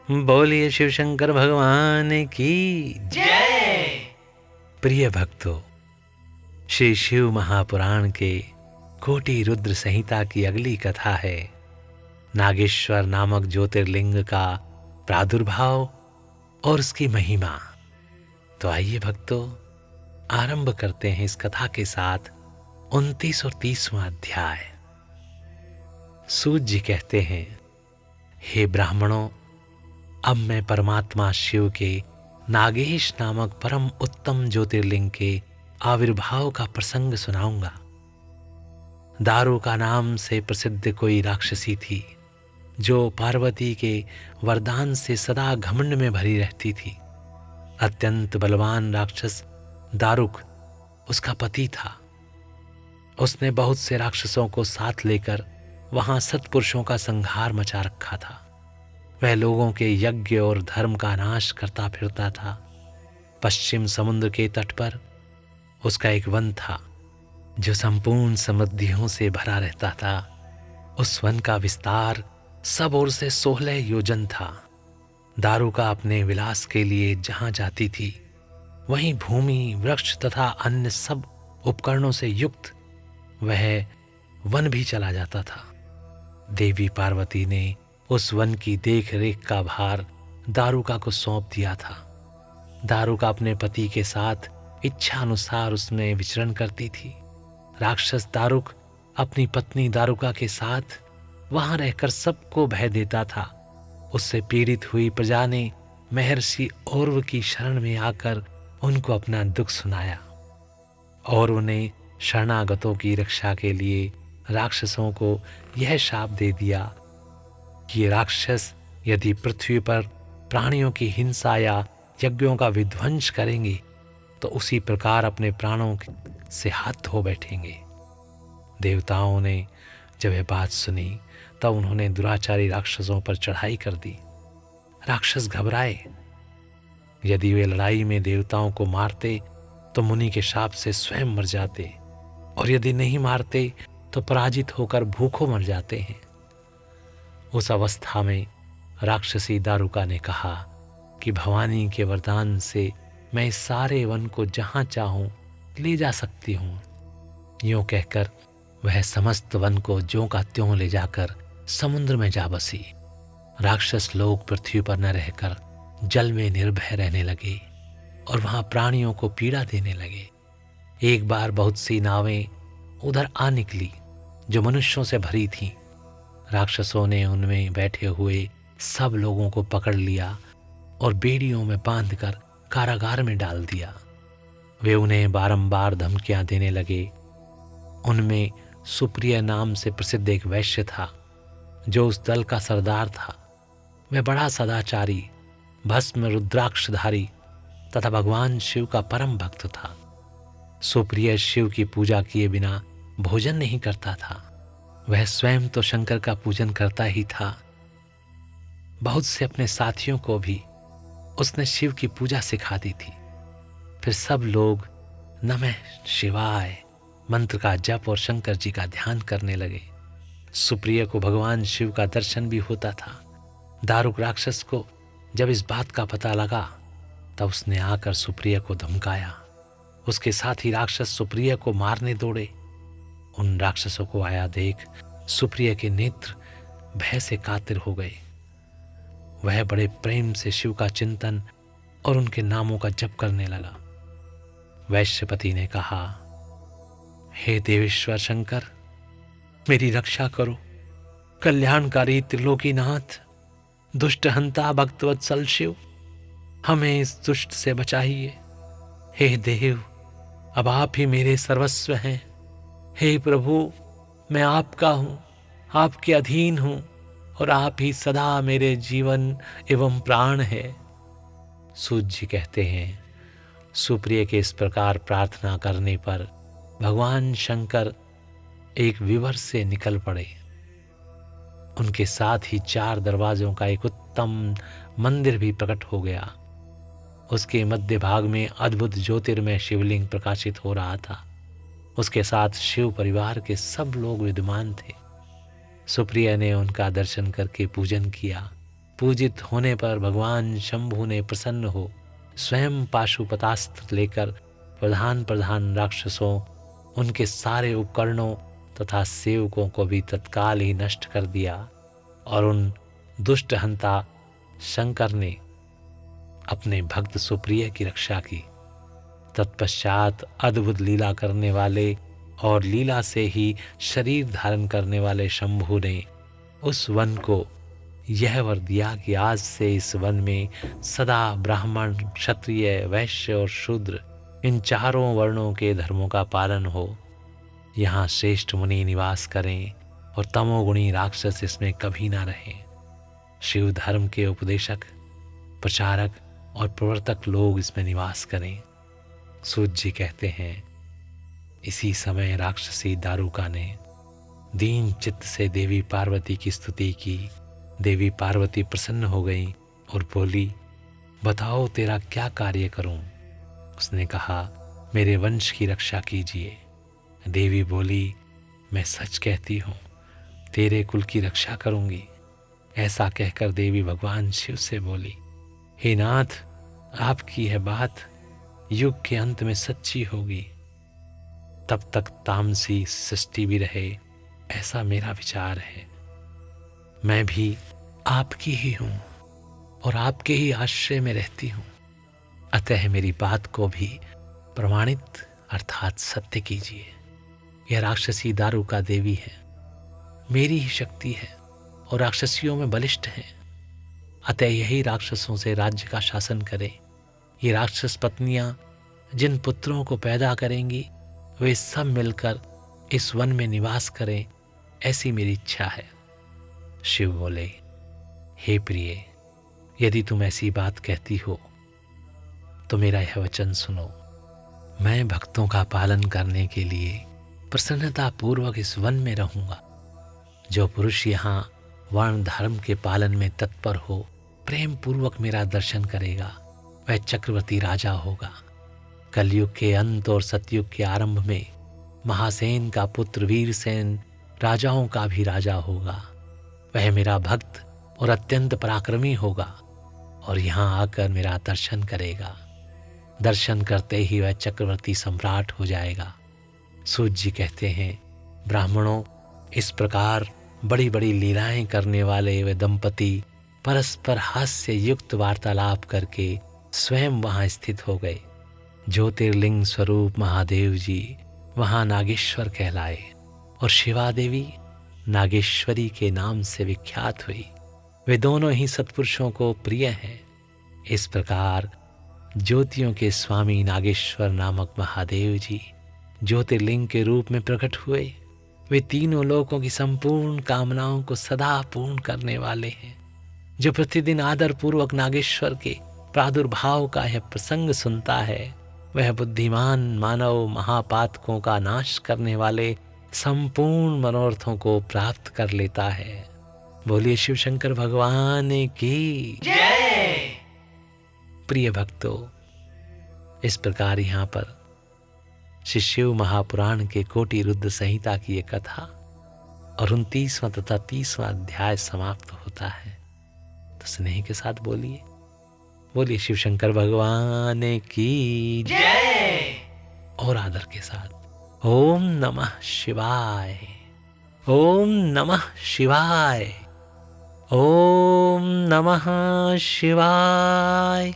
बोलिए शिव शंकर भगवान की जय। प्रिय भक्तों, श्री शिव महापुराण के कोटि रुद्र संहिता की अगली कथा है नागेश्वर नामक ज्योतिर्लिंग का प्रादुर्भाव और उसकी महिमा। तो आइए भक्तों, आरंभ करते हैं इस कथा के साथ 29 और 30वां अध्याय। सूत जी कहते हैं, हे ब्राह्मणों, अब मैं परमात्मा शिव के नागेश नामक परम उत्तम ज्योतिर्लिंग के आविर्भाव का प्रसंग सुनाऊंगा। दारुका नाम से प्रसिद्ध कोई राक्षसी थी जो पार्वती के वरदान से सदा घमंड में भरी रहती थी। अत्यंत बलवान राक्षस दारुक उसका पति था। उसने बहुत से राक्षसों को साथ लेकर वहां सत्पुरुषों का संहार मचा रखा था। वह लोगों के यज्ञ और धर्म का नाश करता फिरता था। पश्चिम समुद्र के तट पर उसका एक वन था जो संपूर्ण समृद्धियों से भरा रहता था। उस वन का विस्तार सब ओर से 16 योजन था। दारुका अपने विलास के लिए जहां जाती थी वहीं भूमि, वृक्ष तथा अन्य सब उपकरणों से युक्त वह वन भी चला जाता था। देवी पार्वती ने उस वन की देख रेख का भार दारुका को सौंप दिया था। दारुका अपने पति के साथ इच्छा अनुसार उसमें विचरण करती थी। राक्षस दारुक अपनी पत्नी दारुका के साथ वहां रहकर सबको भय देता था। उससे पीड़ित हुई प्रजा ने महर्षि औरव की शरण में आकर उनको अपना दुख सुनाया और उन्हें शरणागतों की रक्षा के लिए राक्षसों को यह शाप दे दिया कि ये राक्षस यदि पृथ्वी पर प्राणियों की हिंसा या यज्ञों का विध्वंस करेंगे तो उसी प्रकार अपने प्राणों से हाथ धो बैठेंगे। देवताओं ने जब यह बात सुनी तब उन्होंने दुराचारी राक्षसों पर चढ़ाई कर दी। राक्षस घबराए। यदि वे लड़ाई में देवताओं को मारते तो मुनि के शाप से स्वयं मर जाते, और यदि नहीं मारते तो पराजित होकर भूखों मर जाते हैं। उस अवस्था में राक्षसी दारुका ने कहा कि भवानी के वरदान से मैं इस सारे वन को जहां चाहूं ले जा सकती हूं। यूं कहकर वह समस्त वन को ज्यों का त्यों ले जाकर समुद्र में जा बसी। राक्षस लोग पृथ्वी पर न रहकर जल में निर्भय रहने लगे और वहां प्राणियों को पीड़ा देने लगे। एक बार बहुत सी नावें उधर आ निकली जो मनुष्यों से भरी थीं। राक्षसों ने उनमें बैठे हुए सब लोगों को पकड़ लिया और बेड़ियों में बांधकर कारागार में डाल दिया। वे उन्हें बारंबार धमकियां देने लगे। उनमें सुप्रिय नाम से प्रसिद्ध एक वैश्य था जो उस दल का सरदार था। वह बड़ा सदाचारी, भस्म रुद्राक्षधारी तथा भगवान शिव का परम भक्त था। सुप्रिय शिव की पूजा किए बिना भोजन नहीं करता था। वह स्वयं तो शंकर का पूजन करता ही था, बहुत से अपने साथियों को भी उसने शिव की पूजा सिखा दी थी। फिर सब लोग नमः शिवाय मंत्र का जप और शंकर जी का ध्यान करने लगे। सुप्रिय को भगवान शिव का दर्शन भी होता था। दारुक राक्षस को जब इस बात का पता लगा तब उसने आकर सुप्रिय को धमकाया। उसके साथ ही राक्षस सुप्रिय को मारने दौड़े। उन राक्षसों को आया देख सुप्रिय के नेत्र भय से कातिर हो गए। वह बड़े प्रेम से शिव का चिंतन और उनके नामों का जप करने लगा। वैश्यपति ने कहा, हे देवेश्वर शंकर, मेरी रक्षा करो। कल्याणकारी त्रिलोकीनाथ, दुष्ट हंता भक्तवत्सल शिव, हमें इस दुष्ट से बचाइए। हे देव, अब आप ही मेरे सर्वस्व हैं। हे प्रभु, मैं आपका हूँ, आपके अधीन हूँ और आप ही सदा मेरे जीवन एवं प्राण है। सूत जी कहते हैं, सुप्रिय के इस प्रकार प्रार्थना करने पर भगवान शंकर एक विवर से निकल पड़े। उनके साथ ही 4 दरवाजों का एक उत्तम मंदिर भी प्रकट हो गया। उसके मध्य भाग में अद्भुत ज्योतिर्मय शिवलिंग प्रकाशित हो रहा था। उसके साथ शिव परिवार के सब लोग विद्यमान थे। सुप्रिया ने उनका दर्शन करके पूजन किया पूजित होने पर भगवान शंभु ने प्रसन्न हो स्वयं पाशुपतास्त्र लेकर प्रधान प्रधान राक्षसों, उनके सारे उपकरणों तथा सेवकों को भी तत्काल ही नष्ट कर दिया और उन दुष्ट हंता शंकर ने अपने भक्त सुप्रिय की रक्षा की। तत्पश्चात अद्भुत लीला करने वाले और लीला से ही शरीर धारण करने वाले शंभु ने उस वन को यह वर दिया कि आज से इस वन में सदा ब्राह्मण, क्षत्रिय, वैश्य और शूद्र इन चारों वर्णों के धर्मों का पालन हो। यहाँ श्रेष्ठ मुनि निवास करें और तमोगुणी राक्षस इसमें कभी ना रहें। शिव धर्म के उपदेशक, प्रचारक और प्रवर्तक लोग इसमें निवास करें। सूत जी कहते हैं, इसी समय राक्षसी दारुका ने दीन चित्त से देवी पार्वती की स्तुति की। देवी पार्वती प्रसन्न हो गई और बोली, बताओ तेरा क्या कार्य करूं? उसने कहा, मेरे वंश की रक्षा कीजिए। देवी बोली, मैं सच कहती हूँ, तेरे कुल की रक्षा करूंगी। ऐसा कहकर देवी भगवान शिव से बोली, हे नाथ, आपकी यह बात युग के अंत में सच्ची होगी, तब तक तामसी सृष्टि भी रहे, ऐसा मेरा विचार है। मैं भी आपकी ही हूं और आपके ही आश्रय में रहती हूं, अतः मेरी बात को भी प्रमाणित अर्थात सत्य कीजिए। यह राक्षसी दारुका देवी है, मेरी ही शक्ति है और राक्षसियों में बलिष्ठ है, अतः यही राक्षसों से राज्य का शासन करे। ये राक्षस पत्नियां जिन पुत्रों को पैदा करेंगी वे सब मिलकर इस वन में निवास करें, ऐसी मेरी इच्छा है। शिव बोले, हे प्रिय, यदि तुम ऐसी बात कहती हो तो मेरा यह वचन सुनो। मैं भक्तों का पालन करने के लिए प्रसन्नता पूर्वक इस वन में रहूंगा। जो पुरुष यहाँ वर्ण धर्म के पालन में तत्पर हो, प्रेम पूर्वक मेरा दर्शन करेगा, वह चक्रवर्ती राजा होगा। कलयुग के अंत और सतयुग के आरंभ में महासेन का पुत्र वीरसेन राजाओं का भी राजा होगा। वह मेरा भक्त और अत्यंत पराक्रमी होगा और यहाँ आकर मेरा दर्शन करेगा। दर्शन करते ही वह चक्रवर्ती सम्राट हो जाएगा। सूत जी कहते हैं, ब्राह्मणों, इस प्रकार बड़ी बड़ी लीलाएं करने वाले वे दंपति परस्पर हास्य युक्त वार्तालाप करके स्वयं वहां स्थित हो गए। ज्योतिर्लिंग स्वरूप महादेव जी वहां नागेश्वर कहलाए और शिवा देवी नागेश्वरी के नाम से विख्यात हुई। वे दोनों ही सत्पुरुषों को प्रिय हैं। इस प्रकार ज्योतियों के स्वामी नागेश्वर नामक महादेव जी ज्योतिर्लिंग के रूप में प्रकट हुए। वे तीनों लोकों की संपूर्ण कामनाओं को सदा पूर्ण करने वाले हैं। जो प्रतिदिन आदर पूर्वक नागेश्वर के प्रादुर्भाव का यह प्रसंग सुनता है, वह बुद्धिमान मानव महापातकों का नाश करने वाले संपूर्ण मनोरथों को प्राप्त कर लेता है। बोलिए शिव शंकर भगवान की जय। प्रिय भक्तों, इस प्रकार यहाँ पर श्री शिव महापुराण के कोटि रुद्र संहिता की ये कथा और 29वां तथा 30वां अध्याय समाप्त होता है। तो स्नेह के साथ बोलिए, बोलिए शिव शंकर भगवान की जय। और आदर के साथ ओम नमः शिवाय, ओम नमः शिवाय, ओम नमः शिवाय।